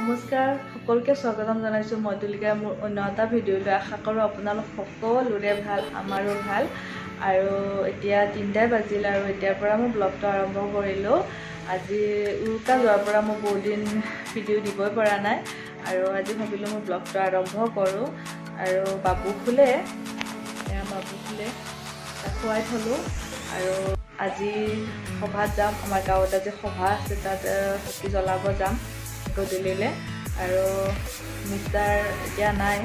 নমস্কাৰ সকলোকে স্বাগতম জনাইছো মই তুলিকা মোৰ অন্য এটা ভিডিঅ'লৈ আশা কৰোঁ আপোনালোক সকলোৰে ভাল আমাৰো ভাল আৰু এতিয়া ৩টা বাজিল আৰু এতিয়াৰ পৰা মই ব্লগটো আৰম্ভ কৰিলোঁ আজি উৰুকা যোৱাৰ পৰা মই বহুত দিন ভিডিঅ' দিবই পৰা নাই আৰু আজি ভাবিলোঁ মই ব্লগটো আৰম্ভ কৰোঁ আৰু বাবু খুলে খুৱাই থলোঁ আৰু আজি সভাত যাম আমাৰ গাঁৱত আজি সভা আছে তাত চাকি জ্বলাব যাম গধূলিলৈ আৰু মিষ্টাৰ এতিয়া নাই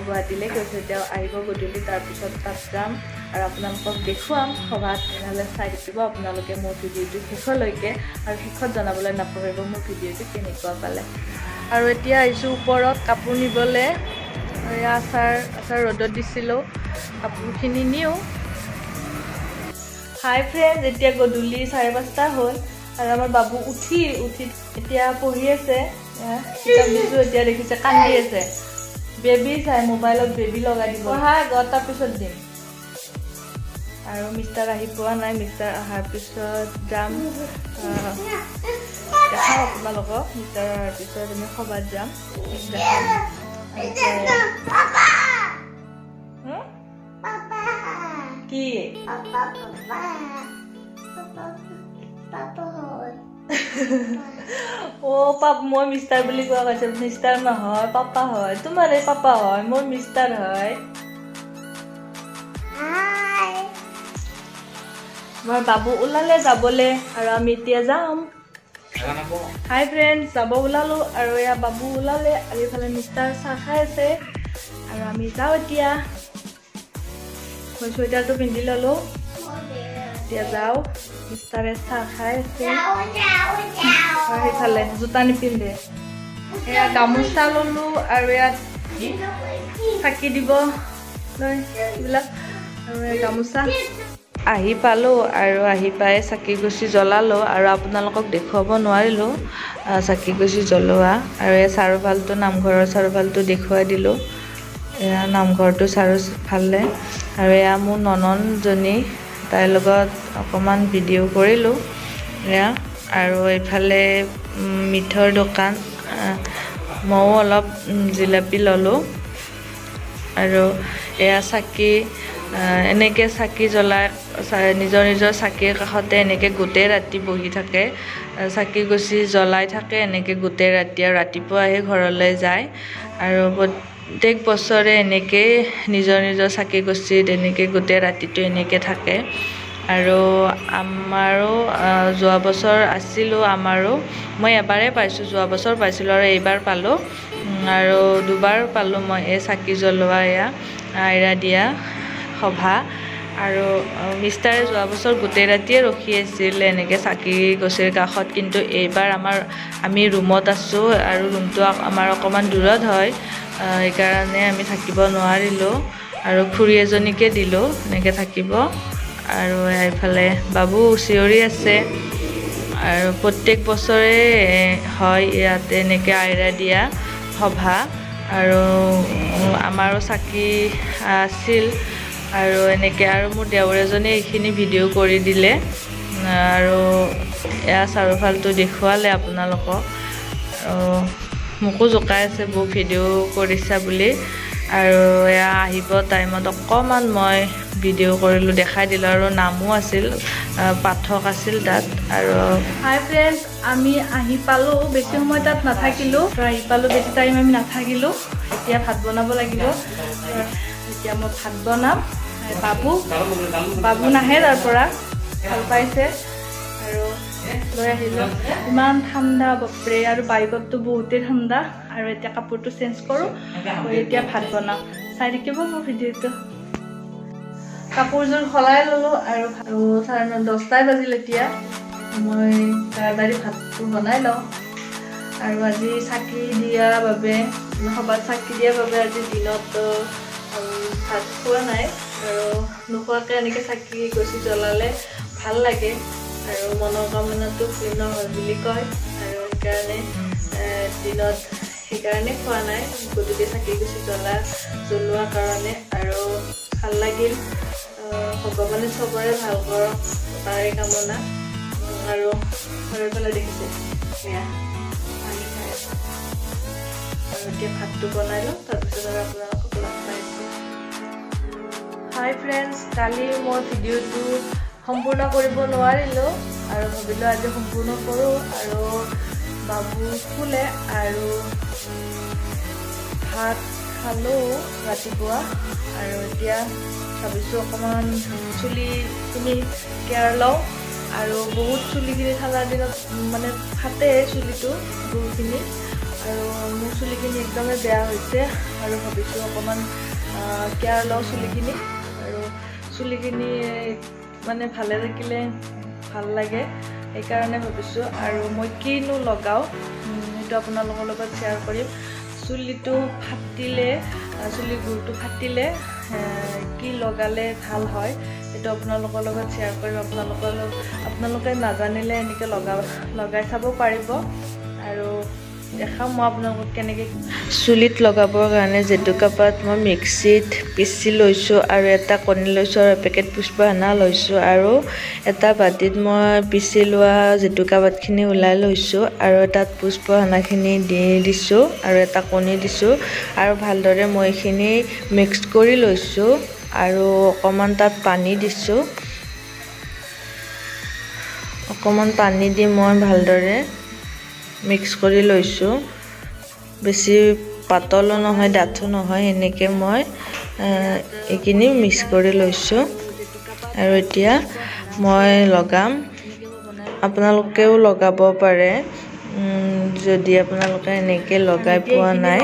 গুৱাহাটীলৈ গৈছে এতিয়া আহিব গধূলি তাৰপিছত তাত যাম আৰু আপোনালোকক দেখুৱাম সভাত তেনেহ'লে চাই থাকিব আপোনালোকে মোৰ ভিডিঅ'টো শেষলৈকে আৰু শেষত জনাবলৈ নাপাহৰিব মোৰ ভিডিঅ'টো কেনেকুৱা পালে আৰু এতিয়া আহিছোঁ ওপৰত কাপোৰ নিবলৈ এয়া আচাৰ ৰ'দত দিছিলোঁ কাপোৰখিনি নিওঁ হাই ফ্ৰেণ্ডছ এতিয়া গধূলি 5:30 হ'ল আৰু আমাৰ বাবু উঠি এতিয়া পঢ়ি আছে কিতাপ দিছোঁ এতিয়া দেখিছে কান্দি আছে বেবী চাই মোবাইলত বেবী লগাই দিব হয় তাৰ পিছত দিম আৰু মিষ্টাৰ আহি পোৱা নাই মিষ্টাৰ অহাৰ পিছত যাম দেখাম আপোনালোকক মিষ্টাৰ অহাৰ পিছত আমি সভাত যাম কি মই মিষ্টাৰ বুলি কোৱা কৈছে মিষ্টাৰ নহয় পাপা হয় তোমাৰ এই পাপা হয় মোৰ মিষ্টাৰ হয় মোৰ বাবু ওলালে যাবলৈ আৰু আমি এতিয়া যাম হাই ফ্ৰেণ্ডছ যাব ওলালো আৰু এয়া বাবু ওলালে আৰু এইফালে মিষ্টাৰ চাহ খাই আছে আৰু আমি যাওঁ এতিয়া মই চুৱেটাৰটো পিন্ধি ল'লোঁ এতিয়া যাওঁ মিষ্টাৰে চাহ খাই আছে আৰু সেইফালে জোতা নিপিন্ধে এয়া গামোচা ল'লোঁ আৰু ইয়াত চাকি দিব এইবিলাক আৰু গামোচা আহি পালোঁ আৰু আহি পাই চাকি গছি জ্বলালোঁ আৰু আপোনালোকক দেখুৱাব নোৱাৰিলোঁ চাকি গছি জ্বলোৱা আৰু এই চাৰিওফালটো নামঘৰৰ চাৰিওফালটো দেখুৱাই দিলোঁ এয়া নামঘৰটো চাৰিওফালে আৰু এয়া মোৰ ননন্দজনী তাইৰ লগত অকণমান ভিডিঅ' কৰিলোঁ এয়া আৰু এইফালে মিঠৈৰ দোকান ময়ো অলপ জিলাপি ল'লোঁ আৰু এয়া চাকি এনেকৈ চাকি জ্বলাই নিজৰ চাকিৰ কাষতে এনেকৈ গোটেই ৰাতি বহি থাকে চাকি গছি জ্বলাই থাকে এনেকৈ গোটেই ৰাতি আৰু ৰাতিপুৱা আহি ঘৰলৈ যায় আৰু প্ৰত্যেক বছৰে এনেকৈ নিজৰ চাকি গছিত এনেকৈ গোটেই ৰাতিটো এনেকৈ থাকে আৰু আমাৰো যোৱা বছৰ আছিলোঁ মই এবাৰেই পাইছোঁ যোৱা বছৰ পাইছিলোঁ আৰু এইবাৰ পালোঁ আৰু দুবাৰ পালোঁ মই এই চাকি জ্বলোৱা এয়া আইৰা দিয়া সভা আৰু মিষ্টাৰে যোৱা বছৰ গোটেই ৰাতিয়ে ৰখি আছিল এনেকৈ চাকি গছিৰ কাষত কিন্তু এইবাৰ আমি ৰুমত আছোঁ আৰু ৰুমটো আমাৰ অকণমান দূৰত হয় সেইকাৰণে আমি থাকিব নোৱাৰিলোঁ আৰু খুৰী এজনীকে দিলোঁ এনেকৈ থাকিব আৰু এইফালে বাবু চিঞৰি আছে আৰু প্ৰত্যেক বছৰে হয় ইয়াতে এনেকৈ আইৰা দিয়া সভা আৰু আমাৰো চাকি আছিল আৰু এনেকৈ আৰু মোৰ দেওৰ এজনে এইখিনি ভিডিঅ' কৰি দিলে আৰু এয়া চাৰিওফালটো দেখুৱালে আপোনালোকক মোকো জোকাই আছে বহুত ভিডিঅ' কৰিছা বুলি আৰু এয়া আহিব টাইমত অকণমান মই ভিডিঅ' কৰিলোঁ দেখাই দিলোঁ আৰু নামো আছিল পাঠক আছিল তাত আৰু হাই ফ্ৰেণ্ডছ আমি আহি পালোঁ বেছি সময় তাত নাথাকিলোঁ আহি পালোঁ বেছি টাইম আমি নাথাকিলোঁ এতিয়া ভাত বনাব লাগিব এতিয়া মই ভাত বনাম বাবু নাহে তাৰ পৰা ভাল পাইছে আৰু লৈ আহিলোঁ ইমান ঠাণ্ডা বাপৰে আৰু বাইকততো বহুতেই ঠাণ্ডা আৰু এতিয়া কাপোৰটো চেঞ্জ কৰোঁ এতিয়া ভাত বনাওঁ চাই থাকিব মোৰ ভিডিঅ'টো কাপোৰযোৰ সলাই ল'লোঁ আৰু 10:30 বাজিল এতিয়া মই তাড়াতাড়ি ভাতটো বনাই লওঁ আৰু আজি চাকি দিয়াৰ বাবে সভাত চাকি দিয়াৰ বাবে আজি দিনত ভাত খোৱা নাই আৰু নোখোৱাকৈ এনেকৈ চাকি গছি জ্বলালে ভাল লাগে আৰু মনৰ কামনাটো পূৰ্ণ হয় বুলি কয় আৰু সেইকাৰণে খোৱা নাই গধূলি চাকি গছি জ্বলোৱাৰ কাৰণে আৰু ভাল লাগিল ভগৱানে চবৰে ভাল কৰক তাৰে কামনা আৰু এইফালে দেখিছে এতিয়া ভাতটো বনাই লওঁ তাৰপিছত আৰু আপোনালোকক লগ পাইছোঁ হাই ফ্ৰেণ্ডছ কালি মই ভিডিঅ'টো সম্পূৰ্ণ কৰিব নোৱাৰিলোঁ আৰু ভাবিলোঁ আজি সম্পূৰ্ণ কৰোঁ আৰু বাবু শুলে আৰু ভাত খালোঁ ৰাতিপুৱা আৰু এতিয়া ভাবিছোঁ অকণমান চুলিখিনি কেয়াৰ লওঁ আৰু বহুত চুলিখিনি ঠাণ্ডাৰ দিনত মানে ফাটে চুলিটো বহুখিনি আৰু মোৰ চুলিখিনি একদমেই বেয়া হৈছে আৰু ভাবিছোঁ অকণমান কেয়াৰ লওঁ চুলিখিনি আৰু চুলিখিনি মানে ভালে থাকিলে ভাল লাগে সেইকাৰণে ভাবিছোঁ আৰু মই কিনো লগাওঁ সেইটো আপোনালোকৰ লগত শ্বেয়াৰ কৰিম চুলিটো ফাটিলে চুলিৰ গুৰটো ফাটিলে কি লগালে ভাল হয় সেইটো আপোনালোকৰ লগত শ্বেয়াৰ কৰিম আপোনালোকে নাজানিলে এনেকৈ লগাই চাব পাৰিব আৰু দেখাম মই আপোনালোকক কেনেকৈ চুলিত লগাবৰ কাৰণে জেতুকা পাত মই মিক্সিত পিচি লৈছোঁ আৰু এটা কণী লৈছোঁ আৰু পেকেট পুষ্পহানা লৈছোঁ আৰু এটা বাতিত মই পিচি লোৱা জেতুকা পাতখিনি ওলাই লৈছোঁ আৰু তাত পুষ্পহানাখিনি দি দিছোঁ আৰু এটা কণী দিছোঁ আৰু ভালদৰে মই এইখিনি মিক্স কৰি লৈছোঁ আৰু অকণমান তাত পানী দিছোঁ অকণমান পানী দি মই ভালদৰে মিক্স কৰি লৈছোঁ বেছি পাতলো নহয় ডাঠো নহয় এনেকৈ মই এইখিনি মিক্স কৰি লৈছোঁ আৰু এতিয়া মই লগাম আপোনালোকেও লগাব পাৰে যদি আপোনালোকে এনেকৈ লগাই পোৱা নাই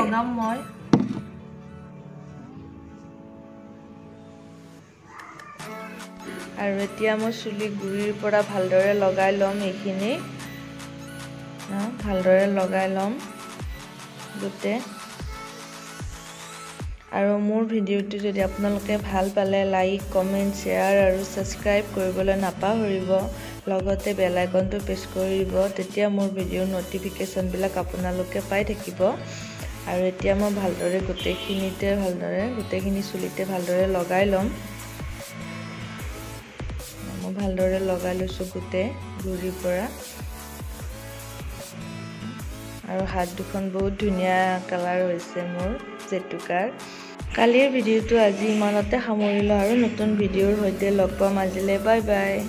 আৰু এতিয়া মই চুলি গুৰিৰ পৰা ভালদৰে লগাই ল'ম এইখিনি ভালদৰে লগাই ল'ম গোটেই আৰু মোৰ ভিডিঅ'টো যদি আপোনালোকে ভাল পালে লাইক কমেণ্ট শ্বেয়াৰ আৰু ছাবস্ক্ৰাইব কৰিবলৈ নাপাহৰিব লগতে বেল আইকনটো প্ৰেছ কৰি দিব তেতিয়া মোৰ ভিডিঅ'ৰ ন'টিফিকেশ্যনবিলাক আপোনালোকে পাই থাকিব আৰু এতিয়া মই ভালদৰে গোটেইখিনি চুলিতে ভালদৰে লগাই ল'ম মই ভালদৰে লগাই লৈছোঁ গোটেই গুৰিৰ পৰা আৰু হাত দুখন বহুত ধুনীয়া কালাৰ হৈছে মোৰ জেতুকাৰ কালিৰ ভিডিঅ'টো আজি ইমানতে সামৰিলোঁ আৰু নতুন ভিডিঅ'ৰ সৈতে লগ পাম আজিলৈ বাই বাই